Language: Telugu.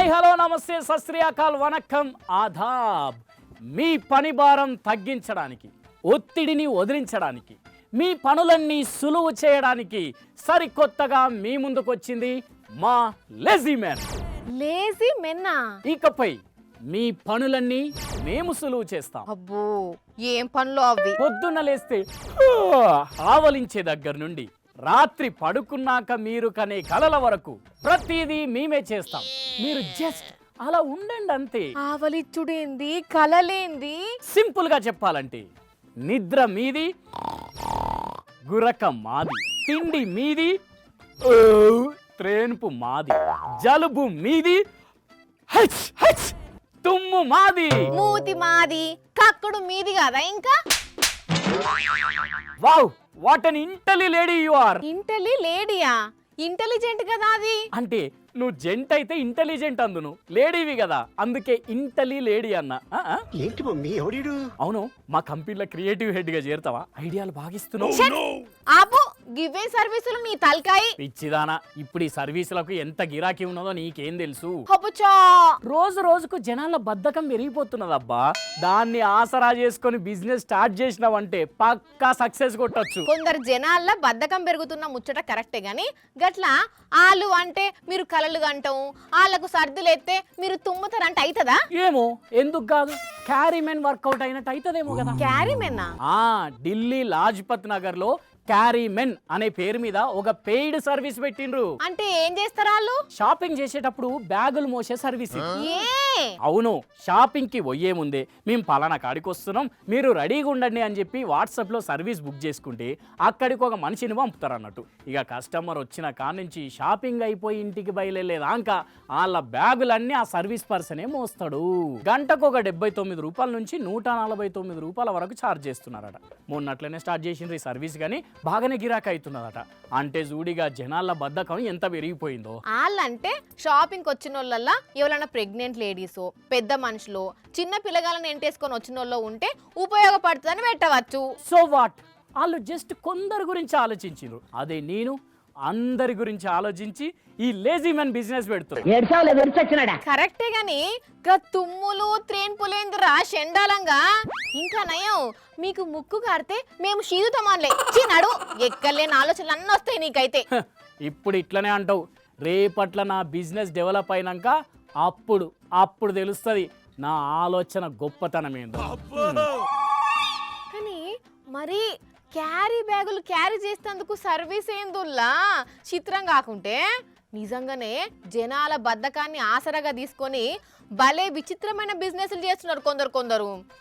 హాయ్ హలో నమస్తే సత్ శ్రీ అకాల్ వనక్కం ఆదాబ్. మీ పని భారం తగ్గించడానికి, ఒత్తిడిని వదిలించడానికి, మీ పనులన్నీ సులువు చేయడానికి సరికొత్తగా మీ ముందుకొచ్చింది మా లేజీ మెన్. లేజీ మెన్నా? ఇకపై మీ పనులన్నీ మేము సులువు చేస్తాం. అబ్బో, ఏం పనులు అవి? పొద్దున్న లేస్తే ఆవలించే దగ్గర నుండి రాత్రి పడుకున్నాక మీరు కనే కలల వరకు ప్రతిదీ మేమే చేస్తాం. మీరు జస్ట్ అలా ఉండండి అంతే. ఆవలిచ్చుడేంది, కలలేంది? సింపుల్ గా చెప్పాలంటే నిద్ర మీది, గురక మాది, తిండి మీది, త్రేన్పు మాది, జలుబు మీది, హచ్ హచ్ తుమ్ము మాది, మూతి మాది, కక్కుడు మీది కదా. ఇంకా wow what an intelligent lady you are. Intelligent లేడీయా? ఇంటెలిజెంట్ కదా అది. అంటే నువ్వు జెంట్ అయితే ఇంటెలిజెంట్ అందును, లేడీవి కదా, అందుకే ఇంటెలి లేడీ అన్న. ఏంటి మమ్మీ ఎవడీడు? అవును, మా కంపెనీలో క్రియేటివ్ హెడ్ గా చేరుతావా? ఐడియాలు బాగిస్తున్నావు. ఆపు, గివ్వే సర్వీసులు నీ తలకాయి. పిచ్చిదానా, ఇప్పుడు ఈ సర్వీసులకు ఎంత గిరాకీ ఉన్నదో నీకేం తెలుసు? హబ్బుచా, రోజు రోజుకు జనాల బద్ధకం పెరిగిపోతున్నదబ్బా. దాన్ని ఆసరా చేసుకొని బిజినెస్ స్టార్ట్ చేసినావంటే పక్కా సక్సెస్ కొట్టొచ్చు. కొందరు జనాల బద్ధకం పెరుగుతున్న ముచ్చట కరెక్టే గాని గట్లా ఆలు అంటే మీరు కలలు గంటం, వాళ్ళకు సర్దులేస్తే మీరు తుమ్ముతారంట అవుతుందా? ఏమో, ఎందుకు కాదు, క్యారీమెన్ వర్కౌట్ అయినట్టు అవుతుందేమో కదా. క్యారీమెన్నా? ఢిల్లీ లాజ్పత్ నగర్ లో క్యారీమెన్ అనే పేరు మీద ఒక పెయిడ్ సర్వీస్ పెట్టిండ్రు. అంటే ఏం చేస్తారు వాళ్ళు? షాపింగ్ చేసేటప్పుడు బ్యాగులు మోసే సర్వీస్. అవును, షాపింగ్ కి పోయే ముందే మేము పలానా కాడికి వస్తున్నాం, మీరు రెడీగా ఉండండి అని చెప్పి వాట్సాప్ లో సర్వీస్ బుక్ చేసుకుంటే అక్కడికి ఒక మనిషిని పంపుతారు అన్నట్టు. ఇక కస్టమర్ వచ్చిన కాడ నుంచి షాపింగ్ అయిపోయి ఇంటికి బయలుదేరేదాకా వాళ్ళ బ్యాగులన్నీ ఆ సర్వీస్ పర్సనే మోస్తాడు. గంటకు ఒక 79 రూపాయల నుంచి 149 రూపాయల వరకు ఛార్జ్ చేస్తున్నారట. మొన్నట్లనే స్టార్ట్ చేసిండ్రు ఈ సర్వీస్, కానీ బాగానే గిరాకీ అవుతున్నదట. అంటే జూడిగా జనాల బద్ధకం ఎంత పెరిగిపోయిందో. వాళ్ళంటే షాపింగ్ వచ్చిన వాళ్ళల్లా ఎవరైనా ప్రెగ్నెంట్ లేడీసో, పెద్ద మనుషులు, చిన్న పిల్లగాలను ఎంటేసుకొని వచ్చిన వాళ్ళు ఉంటే ఉపయోగపడుతుందని పెట్టవచ్చు. సో వాట్, వాళ్ళు జస్ట్ కొందరు గురించి ఆలోచించారు. అదే నేను అందరి గురించి ఆలోచించి ఈ లేజీ మెన్ బిజినెస్ పెడుతున్నా. కరెక్టే గాని తుమ్ములు త్రేన్పులేందిరా షెండాలంగా. ఇంకా నయం, మీకు ముక్కు కారితే మేము షీదుతమాన్లే చిన్నాడు. ఎక్కర్లేని ఆలోచనలు అన్నీ వస్తాయి నీకైతే. ఇప్పుడు ఇట్లనే అంటావు, రేపట్ల నా బిజినెస్ డెవలప్ అయినాక అప్పుడు తెలుస్తుంది నా ఆలోచన గొప్పతనం ఏందో. కానీ మరి క్యారీ బ్యాగులు క్యారీ చేసేందుకు సర్వీస్ ఏందుల్లా చిత్రం కాకుంటే నిజంగానే జనాల బద్ధకాన్ని ఆసరాగా తీసుకొని భలే విచిత్రమైన బిజినెస్లు చేస్తున్నారు కొందరు.